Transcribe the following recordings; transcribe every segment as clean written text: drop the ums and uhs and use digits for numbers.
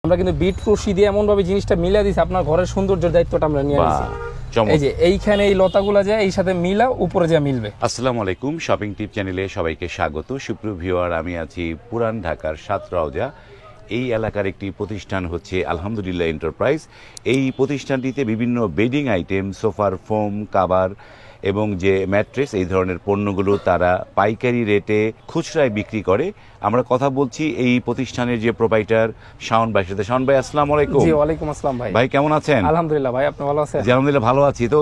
আমরা কিন্তু বিট রশি দিয়ে এমন ভাবে জিনিসটা মিলা দিছি, আপনার ঘরের সৌন্দর্যের দায়িত্বটা আমরা নিয়ে নিয়েছি। এই যে এইখানে এই লতাগুলা যায় এই সাথে মিলা উপরে যা মিলবে। আসসালামু আলাইকুম, শপিং টিপ চ্যানেলে সবাইকে স্বাগত। সুপ্রিয় ভিউয়ার, আমি আছি পুরান ঢাকার সাতরাউজা। এই এলাকার একটি প্রতিষ্ঠান হচ্ছে আলহামদুলিল্লাহ এন্টারপ্রাইজ। এই প্রতিষ্ঠানটিতে বিভিন্ন বেডিং আইটেম, সোফার ফোম, কাভার এবং যে ম্যাট্রেস, এই ধরনের পণ্যগুলো তারা পাইকারি রেটে খুচরায় বিক্রি করে। আমরা কথা বলছি এই প্রতিষ্ঠানের যে প্রোপাইটার শাওন ভাইয়ের সাথে। শাওন ভাই, আসসালামু আলাইকুম। জি, ওয়ালাইকুম আসসালাম ভাই। ভাই কেমন আছেন? আলহামদুলিল্লাহ ভাই, আপনি ভালো আছেন? জি আলহামদুলিল্লাহ ভালো আছি। তো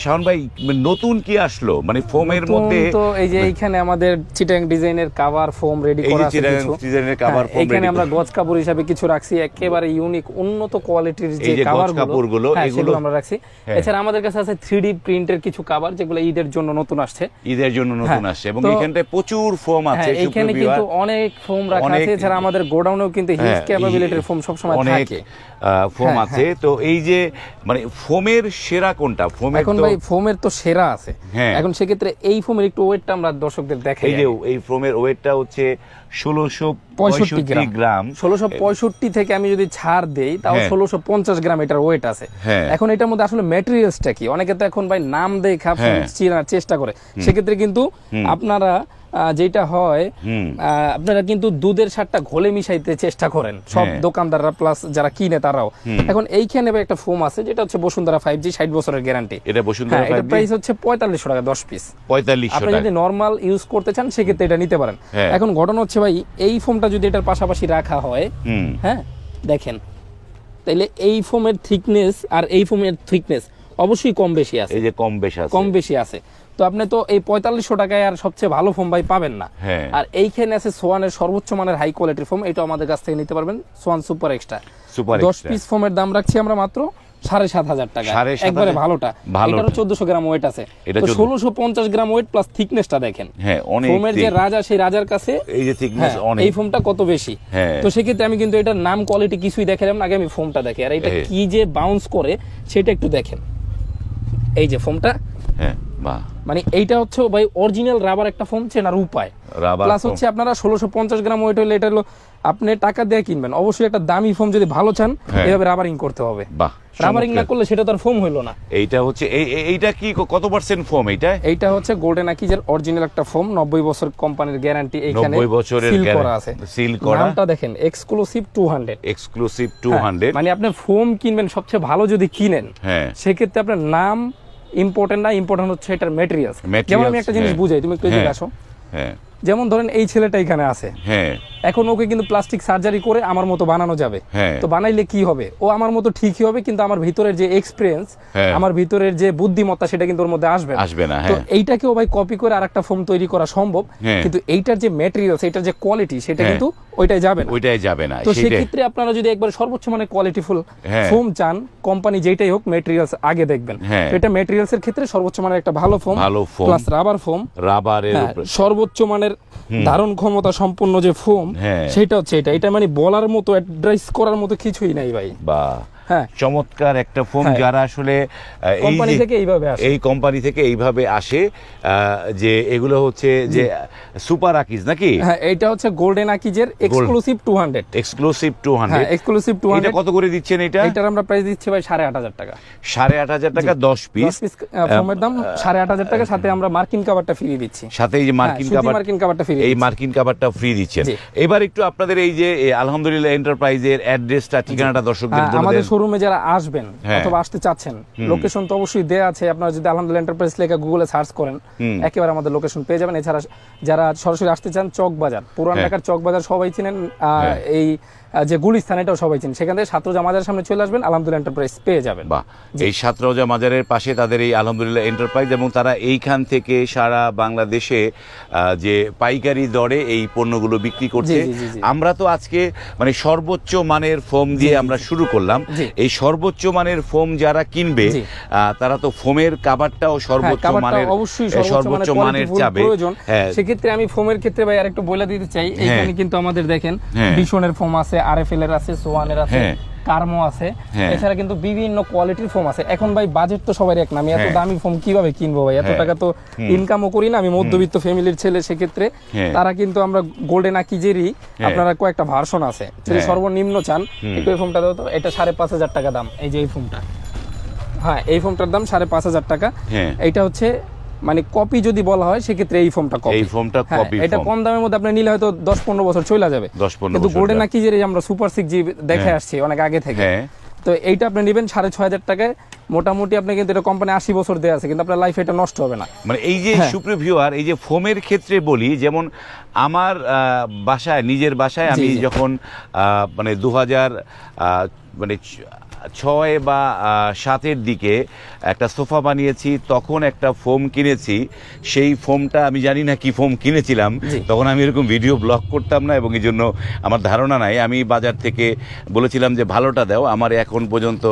শাওন ভাই, নতুন কি আসলো মানে ফোমের মধ্যে? তো এই যে এইখানে আমাদের চিটাং ডিজাইনের কভার ফোম রেডি করা আছে কিছু। ডিজাইনের কভার ফোম এখানে আমরা গজ কাপড় হিসাবে কিছু রাখছি, একেবারে ইউনিক উন্নত কোয়ালিটির যে কাপড়গুলো এগুলো আমরা রাখছি। এছাড়া আমাদের কাছে আছে 3D প্রিন্টের কিছু কভার, যেগুলো ঈদের জন্য নতুন আসছে। ঈদের জন্য নতুন আসছে এবং এখানটায় প্রচুর ফোম আছে। এখানে কিন্তু অনেক ফোম রাখা আছে। এছাড়া আমাদের গোডাউনেও কিন্তু হিউজ ক্যাপাবিলিটির ফোম সব সময় থাকে, ফোম আছে। তো এই যে মানে ফোমের সেরা কোনটা? ফোমের এখন ভাই ফোমের তো সেরা আছে। এখন সেক্ষেত্রে এই ফোমের একটু ওয়েটটা আমরা দর্শকদের দেখাই। এই যে এই ফোমের ওয়েটটা হচ্ছে 1665 গ্রাম। 1665 থেকে আমি যদি ছাড় দেই তাও 1650 গ্রাম এটার ওয়েট আছে। এখন এটার মধ্যে আসলে ম্যাটেরিয়ালসটা কি, অনেকে তো এখন ভাই নাম দেখা চেনার চেষ্টা করে। সেক্ষেত্রে কিন্তু আপনারা যেটা হয়, আপনারা কিন্তু দুধের সারটা ঘোলে মিশাইতে চেষ্টা করেন সব দোকানদাররা প্লাস যারা কিনে তারাও। এখন এইখানে একটা ফোম আছে যেটা হচ্ছে বসুন্ধরা 5G 60 বছরের গ্যারান্টি। এটা বসুন্ধরা 5G, এটা প্রাইস হচ্ছে 4500 টাকা 10 পিস। 4500 আপনি টাকা যদি নরমাল ইউজ করতে চান সেক্ষেত্রে এটা নিতে পারেন। এখন ঘটনা হচ্ছে ভাই, এই ফোমটা যদি এটার পাশাপাশি রাখা হয়, হ্যাঁ দেখেন, তাইলে এই ফোমের থিকনেস আর এই ফোমের থিকনেস অবশ্যই কম বেশি আছে। এই যে কম বেশি আছে। তো আপনি তো এই 4500 টাকায় আর সবচেয়ে ভালো ফোম ভাই পাবেন না। আর এইখানে আছে সোয়ানের সর্বোচ্চ মানের হাই কোয়ালিটির ফোম, এটা আমাদের কাছ থেকে নিতে পারবেন। সোয়ান সুপার এক্সট্রা 10 পিস ফোমের দাম রাখছি আমরা মাত্র 7500 টাকা, একবারে ভালোটা। এটারও 1400 গ্রাম ওয়েট আছে। তো 1650 গ্রাম ওয়েট প্লাস থিকনেসটা দেখেন। ফোমের যে রাজা, সেই রাজার কাছে এই যে থিকনেস অনেক, এই ফোমটা কত বেশি। তো সেক্ষেত্রে আমি কিন্তু এটার নাম কোয়ালিটি কিছুই দেখালাম না, আগে আমি ফোমটা দেখি। আর এটা কি যে বাউন্স করে সেটা একটু দেখেন। এই যে ফোমটা, মানে এইটা হচ্ছে ভাই অরিজিনাল রাবার একটা ফোম চেনার উপায়। প্লাস হচ্ছে আপনারা 1650 গ্রাম ওয়েট হলে এটা হলো আপনি টাকা দিয়ে কিনবেন, অবশ্যই একটা দামি ফোম যদি ভালো চান এভাবে রাবারিং করতে হবে। রাবারিং না করলে সেটা তো আর ফোম হইলো না। এইটা হচ্ছে এইটা কি কত পার্সেন্ট ফোম? এইটা হচ্ছে গোল্ডেন আকিজের অরিজিনাল একটা ফোম, 90 বছর কোম্পানির গ্যারান্টি। এখানে 90 বছরের সিল করা আছে, সিল করা। নামটা দেখেন এক্সক্লুসিভ 200। এক্সক্লুসিভ 200 মানে আপনি ফোম কিনবেন সবচেয়ে ভালো যদি কিনেন, সেক্ষেত্রে আপনার নাম ইম্পর্টেন্ট না, ইম্পর্টেন্ট হচ্ছে এটার ম্যাটেরিয়ালস। যেমন আমি একটা জিনিস বুঝাই, তুমি একটু এদিকে আসো। যেমন ধরেন এই ছেলেটা এখানে আছে, এখন ওকে কিন্তু প্লাস্টিক সার্জারি করে আমার মতো বানানো যাবে। তো বানাইলে কি হবে, ও আমার মতো ঠিকই হবে, কিন্তু আমার ভিতরের যে এক্সপেরিয়েন্স, আমার ভিতরের যে বুদ্ধিমত্তা, সেটা কিন্তু ওর মধ্যে আসবে না। তো এইটাকেও ভাই কপি করে আরেকটা ফোম তৈরি করা সম্ভব, কিন্তু এইটার যে ম্যাটেরিয়ালস, এইটার যে কোয়ালিটি, সেটা কিন্তু ওইটাই যাবে না। তো সেক্ষেত্রে আপনারা যদি একবার সর্বোচ্চ মানে কোয়ালিটিফুল ফোম চান, কোম্পানি যেটাই হোক, ম্যাটেরিয়ালস আগে দেখবেন। এটা ম্যাটেরিয়ালস এর ক্ষেত্রে সর্বোচ্চ মানের একটা ভালো ফোম প্লাস রাবার ফোম, রাবারের সর্বোচ্চ মানের ধারণ ক্ষমতা সম্পন্ন যে ফোম, সেটা হচ্ছে এটা মানে বলার মতো, অ্যাড্রেস করার মতো কিছুই নাই ভাই। চমৎকার একটা ফোম, যারা আসলে এই কোম্পানি থেকে এইভাবে আসে, যে এগুলো হচ্ছে যে সুপার আকিজ নাকি? এটা হচ্ছে গোল্ডেন আকিজের এক্সক্লুসিভ 200। এক্সক্লুসিভ 200 এটা কত করে দিচ্ছেন? এটার আমরা প্রাইস দিচ্ছি ভাই 8500 টাকা। 8500 টাকা 10 পিস ফোমের দাম 8500 টাকা, সাথে আমরা মার্কিন কভারটা ফ্রি দিচ্ছি। সাথে এই যে মার্কিন কভারটা ফ্রি, এই মার্কিন কভারটা ফ্রি দিচ্ছেন। এবার একটু আপনাদের এই যে আলহামদুলিল্লাহ এন্টারপ্রাইজের অ্যাড্রেসটা, ঠিকানাটা দর্শকদের বলে দেন। শোরুমে যারা আসবেন অথবা আসতে চাচ্ছেন, লোকেশন তো অবশ্যই দেয়া আছে। আপনারা যদি আলহামদুলিল্লাহ এন্টারপ্রাইজ লেখা গুগলে সার্চ করেন, একেবারে আমাদের লোকেশন পেয়ে যাবেন। এছাড়া যারা সরাসরি আসতে চান, চক বাজার, পুরান ঢাকার চক বাজার সবাই চিনেন, এই যে গুলিস্তান, এটাও সবাই চিনেন। সেখান থেকে সাতরোজা মাজারের সামনে চলে আসবেন, আলহামদুলিল্লাহ এন্টারপ্রাইজ পেয়ে যাবেন। এই সাতরোজা মাজারের পাশে তাদের এই আলহামদুলিল্লাহ এন্টারপ্রাইজ, এবং তারা এইখান থেকে সারা বাংলাদেশে যে পাইকারি দরে এই পণ্যগুলো বিক্রি করছে। আমরা তো আজকে মানে সর্বোচ্চ মানের ফোম দিয়ে আমরা শুরু করলাম। এই সর্বোচ্চ মানের ফোম যারা কিনবে, তারা তো ফোমের কাভারটাও সর্বোচ্চ মানের চাবে। সেক্ষেত্রে আমি ফোমের ক্ষেত্রে ভাই আরেকটু বলে দিতে চাই, এখানে কিন্তু আমাদের দেখেন ভিশনের ফোম আছে, আরএফএল এর আছে, সোয়ানের আছে, কার্মো আছে, এছাড়া কিন্তু বিভিন্ন কোয়ালিটির ফোম আছে। এখন ভাই বাজেট তো সবার এক না, আমি এত দামি ফোম কিভাবে কিনবো ভাই, এত টাকা তো ইনকামও করি না, আমি মধ্যবিত্ত ফ্যামিলির ছেলে, সেক্ষেত্রে তারা কিন্তু আমরা গোল্ডেন আকিজেরই আপনারা কয়েকটা ভার্সন আছে, যদি সর্বনিম্ন চান একটু এই ফোমটা দাও তো, এটা 5,500 টাকা দাম। এই যে এই ফোমটা, হ্যাঁ এই ফোমটার দাম 5,500 টাকা। এইটা হচ্ছে মানে কপি যদি বলা হয় সেক্ষেত্রে এই ফোমটা কপি, এই ফোমটা কপি। এটা কম দামের মধ্যে আপনি নিলে হয়তো 10-15 বছর চলে যাবে, কিন্তু গোল্ডেন আকিজের আমরা সুপার 6G দেখে আসছি অনেক আগে থেকে, তো এইটা আপনি নেবেন 6,500 টাকায়। মোটামুটি আপনি কিন্তু এটা কোম্পানি 80 বছর দেয়া আছে, কিন্তু আপনার লাইফ এটা নষ্ট হবে না। মানে এই যে সুপ্রিয় ভিউয়ার, এই যে ফোমের ক্ষেত্রে বলি, যেমন আমার বাসায়, নিজের বাসায় আমি যখন মানে 2000 মানে 6 বা 7-এর দিকে একটা সোফা বানিয়েছি, তখন একটা ফোম কিনেছি। সেই ফোমটা আমি জানি না কি ফোম কিনেছিলাম, তখন আমি এরকম ভিডিও ব্লগ করতাম না এবং এই জন্য আমার ধারণা নাই। আমি বাজার থেকে বলেছিলাম যে ভালোটা দাও। আমার এখন পর্যন্ত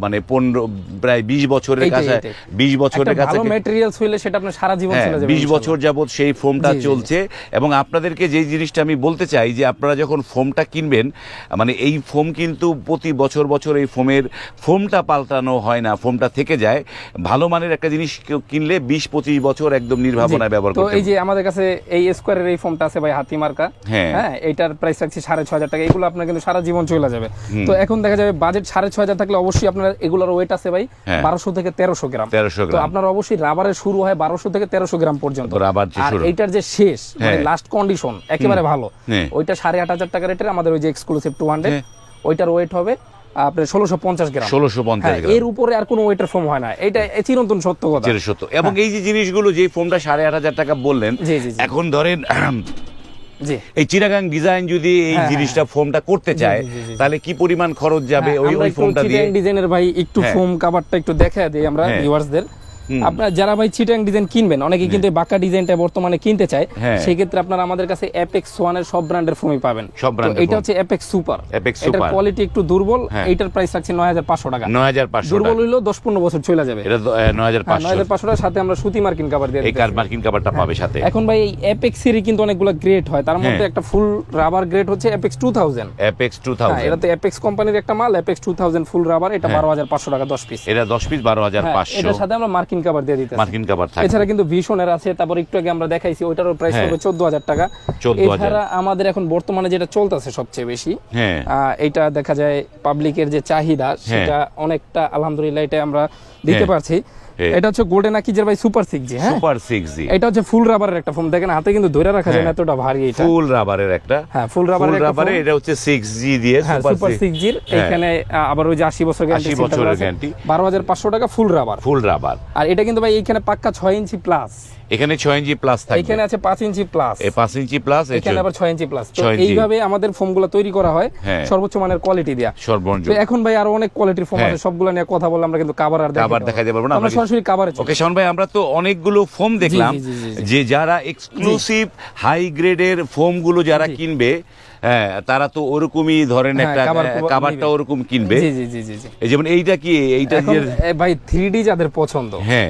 মানে 15 প্রায় 20 বছরের কাছে, 20 বছরের কাছে ভালো ম্যাটেরিয়ালস হইলে সেটা আপনার সারা জীবন চলে যাবে। 20 বছর যাবত সেই ফোমটা চলছে। এবং আপনাদেরকে যে জিনিসটা আমি বলতে চাই, যে আপনারা যখন ফোমটা কিনবেন, মানে এই ফোম কিন্তু প্রতি বছর বছর এই ফোমটা পাল্টানো হয় না, ফোমটা থেকে যায়। ভালো মানের একটা জিনিস কিনলে 20-25 বছর একদম নির্ভাবনায় ব্যবহার করতে। তো এই যে আমাদের কাছে এই স্কয়ারের এই ফোমটা আছে ভাই, হাতি মার্কা, হ্যাঁ এটার প্রাইস রাখছি 6,500 টাকা। এগুলো আপনার কিন্তু সারা জীবন চলে যাবে। তো এখন দেখা যাবে বাজেট 6,500 থাকলে অবশ্যই আপনার এগুলোর ওয়েট আছে ভাই 1200 থেকে 1300 গ্রাম। তো আপনার অবশ্যই রাবারের শুরু হয় 1200 থেকে 1300 গ্রাম পর্যন্ত। আর এইটার যে শেষ মানে লাস্ট কন্ডিশন একেবারে ভালো, ওইটা 8,500 টাকা রেটের আমাদের ওই যে এক্সক্লুসিভ 200, ওইটার ওয়েট হবে আপনার 1650 গ্রাম। 1650 গ্রাম, এর উপরে আর কোনো ওয়েটার ফোম হয় না, এটা চিরন্তন সত্য কথা। সত্য। এবং এই যে জিনিসগুলো, যে ফোমটা 8,500 টাকা বললেন, এখন ধরেন এই চিটাগাং ডিজাইন যদি এই জিনিসটা ফোমটা করতে চায়, তাহলে কি পরিমাণ খরচ যাবে ওই ফোমটা দিয়ে? চিটাগাং ডিজাইনের ভাই একটু ফোম কভারটা একটু দেখায় দেই আমরা ভিউয়ার্সদের। আপনারা যারা ভাই চিটাং ডিজাইন কিনবেন, অনেকে কিন্তু বাঁকা ডিজাইনটা বর্তমানে কিনতে চায়, সেই ক্ষেত্রে আপনারা আমাদের কাছে অ্যাপেক্স 1 এর সব ব্র্যান্ডের ফোমই পাবেন। এটা হচ্ছে অ্যাপেক্স সুপার, এটার কোয়ালিটি একটু দুর্বল, এটার প্রাইস রাখছি 9,500 টাকা। 9,500 দুর্বল হইলো 10-15 বছর চলে যাবে। এটা 9,500 টাকার সাথে আমরা সুতি মার্কিন কভার দিয়ে এই মার্কিন কভারটা পাবে সাথে। এখন ভাই এই অ্যাপেক্সেরই কিন্তু অনেকগুলো গ্রেড হয়, তার মধ্যে একটা ফুল রাবার গ্রেড হচ্ছে অ্যাপেক্স 2000। অ্যাপেক্স 2000, এটা তো অ্যাপেক্স কোম্পানির একটা মাল, অ্যাপেক্স 2000 ফুল রাবার, এটা 12,500 টাকা 10 পিস। এটা 10 পিস 12,500। এটার সাথে আমরা মার্কিন কভার দিয়ে দিতেছি। থাকে। এছাড়া কিন্তু ভিশনের আছে, তারপর একটু আগে আমরা দেখাইছি ওইটারও প্রাইস হবে 14,000 টাকা। এছাড়া আমাদের এখন বর্তমানে যেটা চলতেছে সবচেয়ে বেশি, এটা দেখা যায় পাবলিকের যে চাহিদা সেটা অনেকটা আলহামদুলিল্লাহ এটা আমরা দিতে পারছি। এটা হচ্ছে গোল্ডেন আকিজের ভাই সুপার 6G। হ্যাঁ, সুপার 6G, এটা হচ্ছে ফুল রাবারের একটা ফোম, দেখেন হাতে কিন্তু ধরে রাখা যায় না, এতটা ভারী এটা। ফুল রাবারের একটা, হ্যাঁ ফুল রাবারের এটা হচ্ছে 6G দিয়ে সুপার 6G এর। এখানে আবার ওই যে 80 বছর গ্যারান্টি, 80 বছরের গ্যারান্টি, 12,500 টাকা ফুল রাবার। আর এটা কিন্তু ভাই এখানে পাক্কা 6 ইঞ্চি প্লাস, এখানে 6 ইঞ্চি প্লাস থাকে, এখানে আছে 5 ইঞ্চি প্লাস, এই 5 ইঞ্চি প্লাস, এখানে আবার 6 ইঞ্চি প্লাস। তো এইভাবে আমাদের ফোমগুলো তৈরি করা হয় সর্বোচ্চ মানের কোয়ালিটি দিয়া। তো এখন ভাই আরো অনেক কোয়ালিটির ফোম আছে, সবগুলো নিয়ে কথা বললে আমরা কিন্তু কভার আর দেখাতে পারবো না, আমরা সরাসরি কভারে। ওকে শাওন ভাই, আমরা তো অনেকগুলো ফোম দেখলাম, যে যারা এক্সক্লুসিভ হাই গ্রেডের ফোমগুলো যারা কিনবে, হ্যাঁ তারা তো ওরকমই ধরেন একটা কভারটা ওরকম কিনবে। এই যেমন এইটা কি, এইটা ভাই 3D যাদের পছন্দ, হ্যাঁ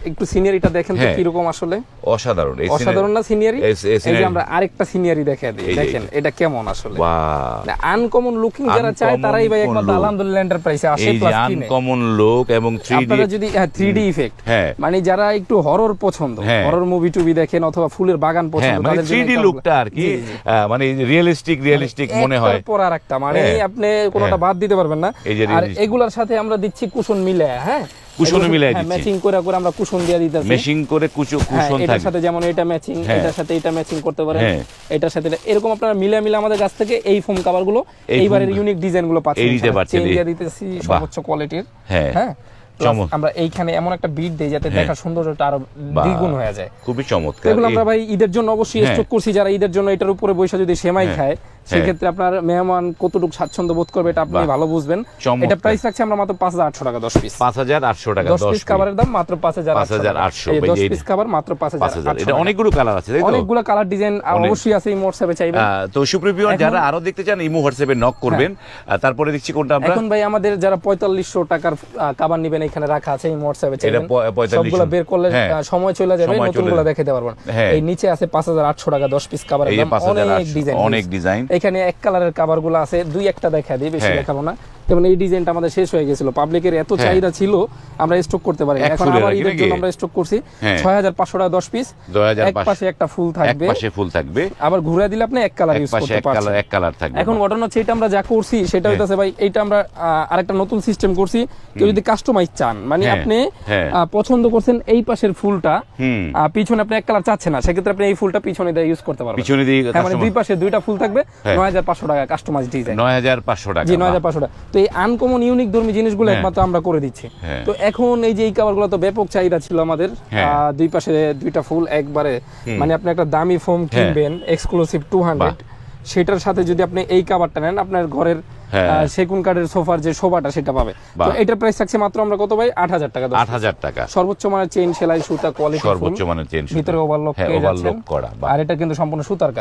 একটু সিনিয়রিটা দেখেন তো কি রকম, আসলে অসাধারণ। অসাধারণ না সিনিয়রি? এই যে আমরা আরেকটা সিনিয়রি দেখাই দিই, দেখেন এটা কেমন আসলে। বাহ, আনকমন লুকিং যারা চায় তারাই ভাই একমাত্র আলহামদুলিল্লাহ এন্টারপ্রাইজে আসে প্লাস কিনে। আনকমন লুক এবং 3D, আপনারা যদি 3D ইফেক্ট, মানে যারা একটু হরর পছন্দ, হরর মুভি টুবি দেখেন অথবা ফুলের বাগান পছন্দ, তাদের 3D লুকটা আর কি মানে রিয়েলিস্টিক মনে হয়। পর আরেকটা মানে আপনি কোনটা বাদ দিতে পারবেন না। আর এগুলোর সাথে আমরা দিচ্ছি কুশন মিলে, হ্যাঁ কুশন মিলাই দিচ্ছি, ম্যাচিং করে আমরা কুশন দিয়ে দিতেছি, ম্যাচিং করে কুশন থাকে। এটার সাথে যেমন এটা ম্যাচিং, এটার সাথে এটা ম্যাচিং করতে পারেন, এটার সাথে এরকম আপনারা মিলে আমাদের কাছ থেকে এই ফোম কভারগুলো, এইবারের ইউনিক ডিজাইনগুলো পাচ্ছেন, চেঞ্জ দিয়ে দিতেছি সর্বোচ্চ কোয়ালিটির। হ্যাঁ আমরা এইখানে এমন একটা বিট দেই যাতে দেখার সৌন্দর্যটা আরো দ্বিগুণ হয়ে যায়। খুবই চমৎকার। এগুলো আমরা ভাই ঈদের জন্য অবশ্যই স্টক করছি, যারা ঈদের জন্য এটার উপরে বৈশা যদি সেমাই খায়, সেক্ষেত্রে আপনার মেহমান কতটুকু স্বাচ্ছন্দ্য বোধ করবে এটা আপনি ভালো বুঝবেন। এটা প্রাইস রাখছি আমরা মাত্র 5,800 টাকা 10 পিস। 5,800 টাকা 10 পিস কভারের দাম মাত্র 5,800। এই 10 পিস কভার মাত্র 5,800। এটা অনেকগুলো কালার আছে, তাই তো? অনেকগুলো কালার ডিজাইন অবশ্যই আছে, এই হোয়াটসঅ্যাপে চাইবেন। তো সুপ্রিয় যারা আরো দেখতে চান ইমো হোয়াটসঅ্যাপে নক করবেন। তারপরে দেখছি কোনটা আমরা এখন ভাই আমাদের যারা 4500 টাকার কভার নেবেন এখানে রাখা আছে, এই হোয়াটসঅ্যাপে চাইবেন। সবগুলো বের করলে সময় চলে যাবে, নতুনগুলো দেখাতে পারবেন। এই নিচে আছে 5,800 টাকা 10 পিস কভারের দাম, অনেক ডিজাইন। এখানে এক কালারের কভার গুলো আছে, দুই একটা দেখা দিই, বেশি দেখাবো না। যেমন এই ডিজাইনটা আমাদের শেষ হয়ে গেছিল, পাবলিকের এত চাহিদা ছিল আমরা স্টক করতে পারি, এখন আবার ঈদের জন্য আমরা স্টক করছি 6500 টাকা 10 পিস, এক পাশে একটা ফুল থাকবে, এক পাশে ফুল থাকবে, আবার ঘুরে দিলে আপনি এক কালার ইউজ করতে পারবেন, এক কালার থাকবে। এখন ঘটনা হচ্ছে এটা আমরা যা করছি সেটা হইতাছে ভাই, এইটা আমরা আরেকটা নতুন সিস্টেম করছি, কেউ যদি কাস্টমাইজ চান, মানে আপনি পছন্দ করছেন এই পাশের ফুলটা, পিছনে আপনি এক কালার চাচ্ছেন না, সেক্ষেত্রে আপনি এই ফুলটা পিছনে দিয়ে ইউজ করতে পারবেন, পিছনে দিয়ে, মানে দুই পাশে দুইটা ফুল থাকবে, 9500 টাকা কাস্টমাইজ ডিজাইন, 9500 টাকা, জি 9500 টাকা। তো এই আনকমন ইউনিক ধর্মী জিনিসগুলো একমাত্র আমরা করে দিচ্ছি। তো এখন এই যে এই কভারগুলো তো ব্যাপক চাহিদা ছিল আমাদের, দুই পাশে দুইটা ফুল একবারে, মানে আপনি একটা দামি ফোম কিনবেন এক্সক্লুসিভ 200, সেটার সাথে যদি আপনি এই কভারটা নেন, আপনার ঘরের সেগুন কাঠের সোফার যে শোভাটা সেটা পাবে। তো এটার প্রাইস থাকছে মাত্র আমরা কত ভাই 8000 টাকা, 8000 টাকা, সর্বোচ্চ মানের চেইন সেলাই সুতা কোয়ালিটি, সর্বোচ্চ মানের চেইন, ভিতরে ওভারলক করা, আর এটা কিন্তু সম্পূর্ণ সুতার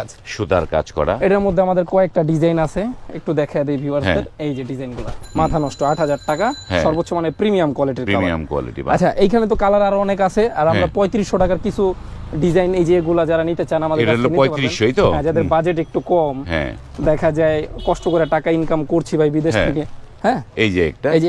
কাজ করা। এটার মধ্যে আমাদের কয়েকটা ডিজাইন আছে, একটু দেখায় দেই ভিউয়ারদের। এই যে ডিজাইনগুলো মাথা নষ্ট 8000 টাকা, সর্বোচ্চ মানের প্রিমিয়াম কোয়ালিটি। আচ্ছা, এইখানে তো কালার আরো অনেক আছে, আর আমরা 3500 টাকার কিছু ডিজাইন, এই যে এগুলা যারা নিতে চান আমাদের কাছে নিতে পারবেন। 3500ই তো, যাদের বাজেট একটু কম, দেখা যায় কষ্ট করে টাকা ইনকাম করছি ভাই বিদেশ থেকে, এই যে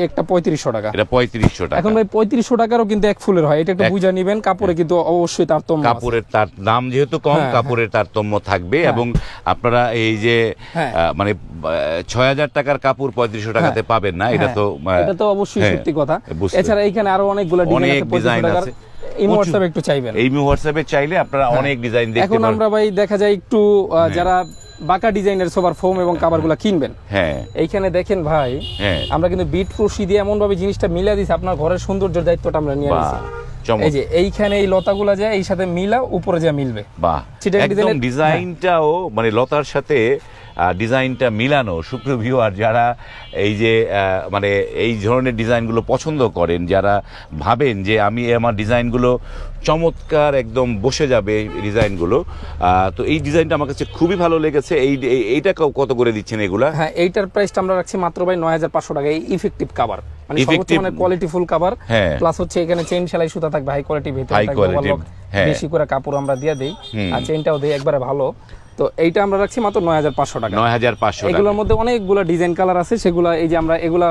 একটা 3500 টাকা, এটা 3500 টাকা। এখন ভাই 3500 টাকারও কিন্তু এক ফুলের হয়, এটা একটু বুঝা নেবেন, কাপড়ে কিন্তু অবশ্যই তারতম্য, কাপড়ের তার দাম যেহেতু কম, কাপড়ের তারতম্য থাকবে, এবং আপনারা এই যে মানে 6000 টাকার কাপড় 3500 টাকাতে পাবেন না, এটা তো অবশ্যই সত্যি কথা। এছাড়া এখানে আরো অনেকগুলো ডিজাইন আছে, এই হোয়াটসঅ্যাপে একটু চাইবেন, এই হোয়াটসঅ্যাপে চাইলে আপনারা অনেক ডিজাইন দেখতে পারবেন। এখন আমরা ভাই দেখা যায় একটু যারা বাঁকা ডিজাইনের সোফার ফোম এবং কভারগুলো কিনবেন, এইখানে দেখেন ভাই, আমরা কিন্তু বিট রশি দিয়ে এমন ভাবে জিনিসটা মিলা দিছি, আপনার ঘরের সৌন্দর্যের দায়িত্বটা আমরা নিয়ে নিয়েছি। এই যে এইখানে এই লতাগুলা যায় এই সাথে মিলা, উপরে যা মিলবে, বাহ, একদম ডিজাইনটাও মানে লতার সাথে ডিজাইনটা মিলানো। সুপ্রিয় ভিউয়ার, যারা এই যে মানে এই ধরনের ডিজাইনগুলো পছন্দ করেন, যারা ভাবেন যে আমি আমার ডিজাইনগুলো চমৎকার একদম বসে যাবে ডিজাইনগুলো, তো এই ডিজাইনটা আমার কাছে খুবই ভালো লেগেছে। এইটা কত করে দিচ্ছেন এগুলা? হ্যাঁ, এইটার প্রাইসটা আমরা রাখছি মাত্র ভাই 9500 টাকা। এই ইফেক্টিভ কভার, মানে সর্বোচ্চ মানের কোয়ালিটি ফুল কভার, প্লাস হচ্ছে এখানে চেইন সেলাই সুতা থাকবে হাই কোয়ালিটি, ভিতরে থাকবে বেশি করে কাপড় আমরা দিয়ে দেই, আর চেইনটাও দেই একবারে ভালো। তো এইটা আমরা রাখছি মাত্র 9500 টাকা। 9500 টাকা। এগুলোর মধ্যে অনেকগুলো ডিজাইন কালার আছে, সেগুলো এই যে আমরা এগুলা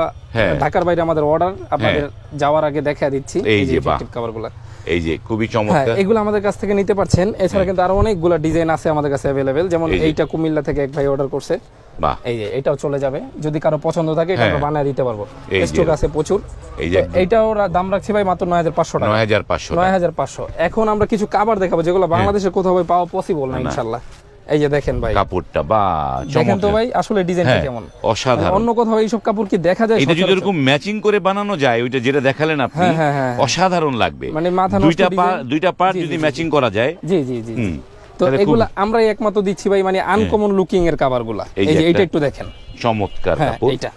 ঢাকার বাইরে আমাদের অর্ডার, আপনাদের যাওয়ার আগে দেখায় দিচ্ছি। এই যে কভারগুলো, এই যে খুবই চমৎকার, এগুলো আমাদের কাছ থেকে নিতে পারছেন। এছাড়া কিন্তু আরো অনেকগুলো ডিজাইন আছে আমাদের কাছে अवेलेबल, যেমন এইটা কুমিল্লা থেকে এক ভাই অর্ডার করছে, বাহ, এই যে এটাও চলে যাবে, যদি কারো পছন্দ থাকে এটা আমরা বানিয়ে দিতে পারবো, স্টক আছে প্রচুর। এই যে এইটাও দাম রাখছি ভাই মাত্র 9500 টাকা। 9500। এখন আমরা কিছু কভার দেখাবো যেগুলো বাংলাদেশে কোথাও পাওয়া পসিবল না ইনশাআল্লাহ। এই যে দেখেন ভাই কাপড়টা, বা দেখেন তো ভাই আসলে ডিজাইনটা কেমন অসাধারণ। অন্য কোথাও এইসব কাপড় কি দেখা যায়? এটা যদি এরকম ম্যাচিং করে বানানো যায়, ওইটা যেটা দেখালেন আপনি, অসাধারণ লাগবে। মানে মাথা নষ্ট দুইটা পার্ট যদি ম্যাচিং করা যায়, জি জি জি। তো এগুলা আমরা একমাত্র দিচ্ছি ভাই, মানে আনকমন লুকিং এর কভারগুলা। এই যে এটা একটু দেখেন, চমৎকার কাপড়, এটা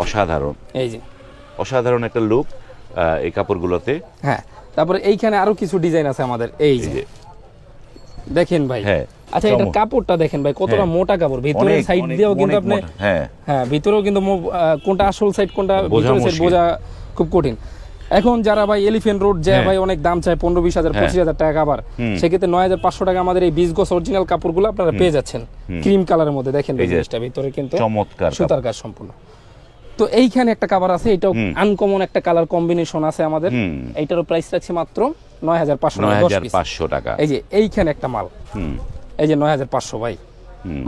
অসাধারণ, এই যে অসাধারণ একটা লুক এই কাপড়গুলোতে। তারপরে এইখানে আরো কিছু ডিজাইন আছে আমাদের, এই যে দেখেন ভাই। আচ্ছা, এটা কাপড়টা দেখেন ভাই, কতটা মোটা কাপড়, ভিতরের সাইড দিয়েও কিন্তু আপনি ভিতরেও কিন্তু কোনটা আসল সাইড কোনটা ভিতরের সাইড বোঝা খুব কঠিন। এখন যারা ভাই এলিফ্যান্ট রোড যায় ভাই অনেক দাম চায়, 15-20,000 25,000 টাকা কাভার, সেক্ষেত্রে 9500 টাকা আমাদের এই 20 গজ অরিজিনাল কাপড়গুলো আপনারা পেয়ে যাচ্ছেন ক্রিম কালারের মধ্যে। দেখেন জিনিসটা ভিতরে কিন্তু চমৎকার সুতার কাজ সম্পূর্ণ। তো এইখানে একটা কাভার আছে, এটাও আনকমন একটা কালার কম্বিনেশন আছে আমাদের, এইটারও প্রাইস আছে মাত্র 9500 টাকা। এই যে এইখানে একটা মাল, এই যে 9500 ভাই,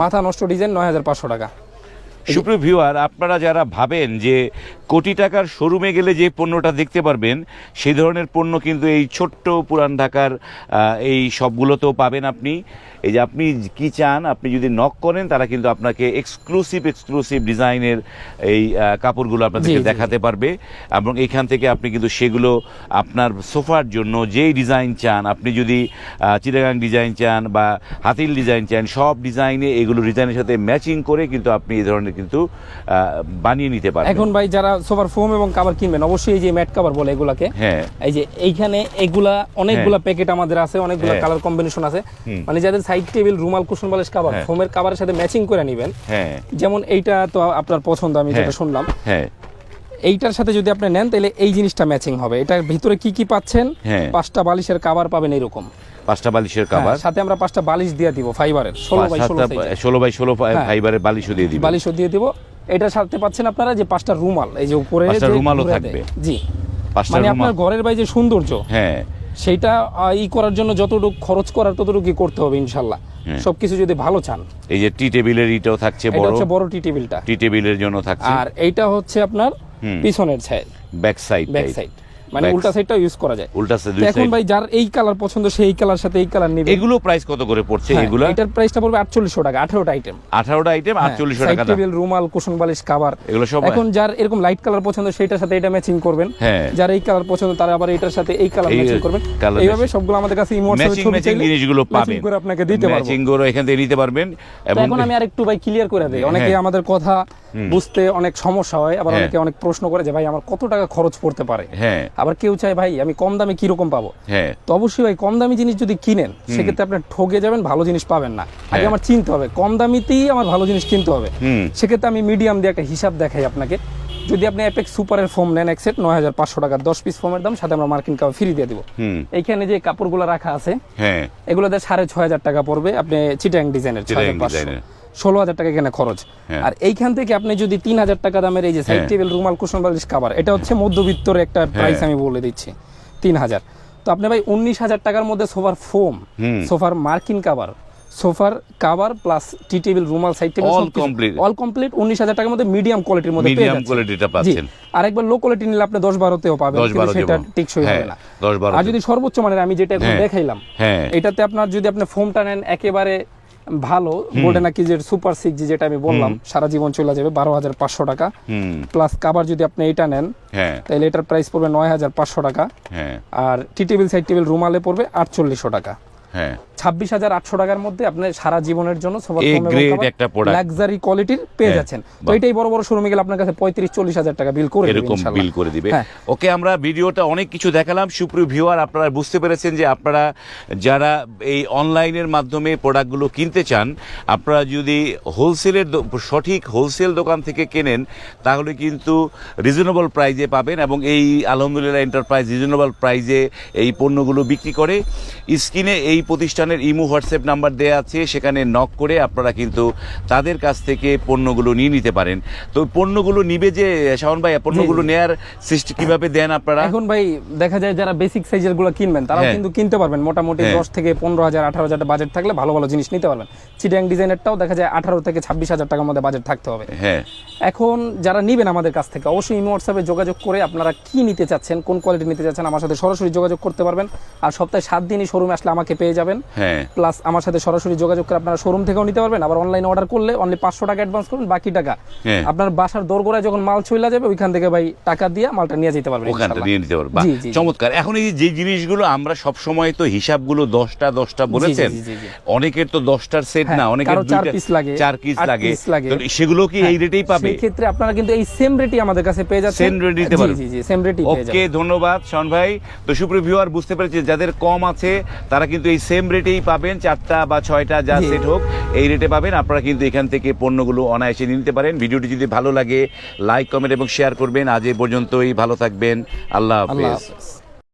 মাথা নষ্ট ডিজাইন, 9500 টাকা। সুপ্রিয় ভিউয়ার, আপনারা যারা ভাবেন যে কোটি টাকার শোরুমে গেলে যে পণ্যটা দেখতে পারবেন, সেই ধরনের পণ্য কিন্তু এই ছোট্ট পুরান ঢাকার এই সবগুলোতেও পাবেন আপনি। এই যে আপনি কি চান, আপনি যদি নক করেন, তারা কিন্তু আপনাকে এক্সক্লুসিভ ডিজাইনের এই কাপড়গুলো আপনাদেরকে দেখাতে পারবে, এবং এখান থেকে আপনি কিন্তু সেগুলো আপনার সোফার জন্য যেই ডিজাইন চান, আপনি যদি চিটাগাং ডিজাইন চান বা হাতিল ডিজাইন চান, সব ডিজাইনে এগুলো ডিজাইনের সাথে ম্যাচিং করে কিন্তু আপনি এই ধরনের কিন্তু বানিয়ে নিতে পারবেন। এখন ভাই যারা সোফার ফোম এবং কভার কিনবেন, অবশ্যই এই যে ম্যাট কভার বলে এগুলাকে, এই যে এইখানে এগুলা অনেকগুলা প্যাকেট আমাদের আছে, অনেকগুলা কালার কম্বিনেশন আছে, মানে যাদের সাইড টেবিল, রুমাল, কুশন বালিশ কভার ফোমের কভারের সাথে ম্যাচিং করে নেবেন। যেমন এইটা তো আপনার পছন্দ, আমি যেটা শুনলাম, এইটার সাথে যদি আপনি নেন তাহলে এই জিনিসটা ম্যাচিং হবে। এটার ভিতরে কি কি পাচ্ছেন, 5টা বালিশের কভার পাবেন এরকম, 5টা বালিশের কভার, সাথে আমরা 5টা বালিশ দিয়ে দিব ফাইবারের 16x16 ফাইবারের বালিশও দিয়ে দিব। বালিশও দিয়ে দিব। এটার সাথে পাচ্ছেন আপনারা যে 5টা রুমাল, এই যে উপরে 5টা রুমালও থাকবে। জি, 5টা মানে রুমাল, আপনার ঘরের বাইরে যে সৌন্দর্য, হ্যাঁ, সেইটা করার জন্য যতটুকু খরচ করার ততটুকুই করতে হবে ইনশাআল্লাহ, সবকিছু যদি ভালো চান। এই যে টি টেবিলের ইটাও থাকছে, বড়, এটা হচ্ছে বড় টি টেবিলটা, টি টেবিলের জন্য থাকছে। আর এইটা হচ্ছে আপনার পিছনের সাইড, ব্যাক সাইড, মানে উল্টা সাইডটাও ইউজ করা যায়। উল্টা সাইড, এখন ভাই যার এই কালার পছন্দ সেই কালার সাথে এই কালার নেবে। এগুলো প্রাইস কত করে পড়ছে? এগুলো এটার প্রাইসটা পড়বে 4800 টাকা, 18টা আইটেম 4800 টাকা। টেবিল, রুমাল, কুশন বালিশ, কভার, এগুলো সব। এখন যার এরকম লাইট কালার পছন্দ সেইটার সাথে এটা ম্যাচিং করবেন, যার এই কালার পছন্দ তারা আবার এটার সাথে এই কালার ম্যাচিং করবেন। এইভাবে সবগুলো আমাদের কাছে ইমোশনাল ছবি চাইলে জিনিসগুলো পাবেন, করে আপনাকে দিতে পারবো, ম্যাচিং করে এখান থেকে নিতে পারবেন। এবং এখন আমি আরেকটু ভাই ক্লিয়ার করে দেই, অনেকে আমাদের কথা বুঝতে অনেক সমস্যা হয়, আবার অনেকে অনেক প্রশ্ন করে যে ভাই আমার কত টাকা খরচ পড়তে পারে, আবার কেউ চায় ভাই আমি কম দামে কি রকম পাবো। তো অবশ্যই ভাই কম দামি জিনিস যদি কিনেন সেক্ষেত্রে আপনি ঠকে যাবেন, ভালো জিনিস পাবেন না। আগে আমার চিনতে হবে কম দামিতেই আমার ভালো জিনিস কিনতে হবে। সেক্ষেত্রে আমি মিডিয়াম দিয়ে একটা হিসাব দেখাই আপনাকে। যদি আপনি অ্যাপেক্স সুপারের ফোম নেন এক সেট 9500 টাকা, 10 পিস ফোমের দাম, সাথে আমরা মার্কিন কাভার ফ্রি দিয়ে দিব। এইখানে যে কাপড়গুলো রাখা আছে এগুলো দিয়ে 6500 টাকা পড়বে। আপনি চিটাং ডিজাইনের 16,000 টাকা এখানে খরচ। আর এইখান থেকে আপনি যদি 3000 টাকা দামের এই যে সাইড টেবিল, রুমাল, কুশন বালিশ, কভার, এটা হচ্ছে মধ্যবিত্তর একটা প্রাইস আমি বলে দিচ্ছি 3000। তো আপনি ভাই 19000 টাকার মধ্যে সোফার ফোম, সোফার মার্কিন কভার, সোফার কভার প্লাস টি টেবিল, রুমাল, সাইড টেবিল অল কমপ্লিট 19000 টাকার মধ্যে মিডিয়াম কোয়ালিটির মধ্যে পেয়ে যাচ্ছেন। আর একবার লো কোয়ালিটি নিলে আপনি 10-12তেও পাবেন, কিন্তু সেটা টিকসই হবে না। আর যদি সর্বোচ্চ মানের আমি যেটা এখন দেখাইলাম, এটাতে আপনার যদি আপনি ফোমটা নেন একেবারে ভালো গোল্ডেন আকিজের সুপার 6G যেটা আমি বললাম, সারা জীবন চলে যাবে 12500 টাকা। প্লাস কভার যদি আপনি এটা নেন তাহলে এটার প্রাইস পড়বে 9500 টাকা। আর টি টেবিল, সাইড টেবিল, রুমালে পড়বে 4800 টাকা। 26800 টাকার মধ্যে আপনি সারা জীবনের জন্য লাক্সারি কোয়ালিটির পেয়ে যাচ্ছেন। তো এটাই বড় বড় শোরুমে গেলে আপনার কাছে 35-40 টাকা বিল করে এরকম বিল করে দিবে। ওকে, আমরা ভিডিওটা অনেক কিছু দেখালাম। সুপ্রিয় ভিউয়ার, আপনারা বুঝতে পেরেছেন যে আপনারা যারা এই অনলাইনের মাধ্যমে প্রোডাক্টগুলো কিনতে চান, আপনারা যদি হোলসেলের সঠিক হোলসেল দোকান থেকে কেনেন তাহলে কিন্তু রিজনেবল প্রাইজে পাবেন। এবং এই আলহামদুলিল্লাহ এন্টারপ্রাইজ রিজনেবল প্রাইজে এই পণ্যগুলো বিক্রি করে। স্ক্রিনে এই প্রতিষ্ঠানের ইমো হোয়াটসঅ্যাপ নাম্বার দেওয়া আছে, সেখানে নক করে আপনারা কিন্তু তাদের কাছ থেকে পণ্যগুলো নিয়ে নিতে পারেন। তো পণ্যগুলো নিবে যে শাওন ভাই, পণ্যগুলো নেয়ার সৃষ্টি কিভাবে দেন আপনারা? এখন ভাই দেখা যায় যারা বেসিক সাইজের গুলো কিনবেন তারাও কিন্তু কিনতে পারবেন। মোটামুটি 10 থেকে 15000-18000 বাজেট থাকলে ভালো ভালো জিনিস নিতে পারবেন। চিটাং ডিজাইনেরটাও দেখা যায় 18 থেকে 26000 টাকার মধ্যে বাজেট থাকতে হবে। এখন যারা নিবেন আমাদের কাছ থেকে অবশ্যই ইমো হোয়াটসঅ্যাপে যোগাযোগ করে আপনারা কি নিতে চাচ্ছেন, কোন কোয়ালিটি নিতে চাচ্ছেন আমার সাথে সরাসরি যোগাযোগ করতে পারবেন। আর সপ্তাহে 7 দিনই শোরুমে আসলে আমাকে পেয়ে যাবেন। প্লাস আমার সাথে সরাসরি যোগাযোগ করে আপনারা শোরুম থেকেও নিতে পারবেন। আবার অনলাইনে অর্ডার করলে অনলি 500 টাকা অ্যাডভান্স করুন, বাকি টাকা আপনার বাসার দোরগোড়ায় যখন মাল চলে যাবে ওইখান থেকে ভাই টাকা দিয়ে মালটা নিয়ে যেতে পারবেন, ওখানটা নিয়ে নিতে পারবেন। চমৎকার। এখন এই যে জিনিসগুলো আমরা সব সময় তো হিসাবগুলো 10টা বলেছেন, অনেকের তো 10টার সেট না, অনেকের 4 পিস লাগে, সেগুলো কি এই রেটেই পাবে? সেই ক্ষেত্রে আপনারা কিন্তু এই সেম রেটই আমাদের কাছে পেয়ে যাচ্ছেন, সেম রেট দিতে পারবেন। জি সেম রেটই পেয়ে যাবেন। ওকে, ধন্যবাদ শাওন ভাই। তো সুপ্রিয় ভিউয়ার, বুঝতে পেরেছি যাদের কম আছে তারা কিন্তু এই সেম রেটেই পাবেন, 4টা বা 6টা যা সেট হোক এই রেটে পাবেন। আপনারা কিন্তু এখান থেকে পণ্যগুলো অনায়াসে নিতে পারেন। ভিডিওটি যদি ভালো লাগে লাইক, কমেন্ট এবং শেয়ার করবেন। আজ এই পর্যন্তই, ভালো থাকবেন, আল্লাহ হাফেজ।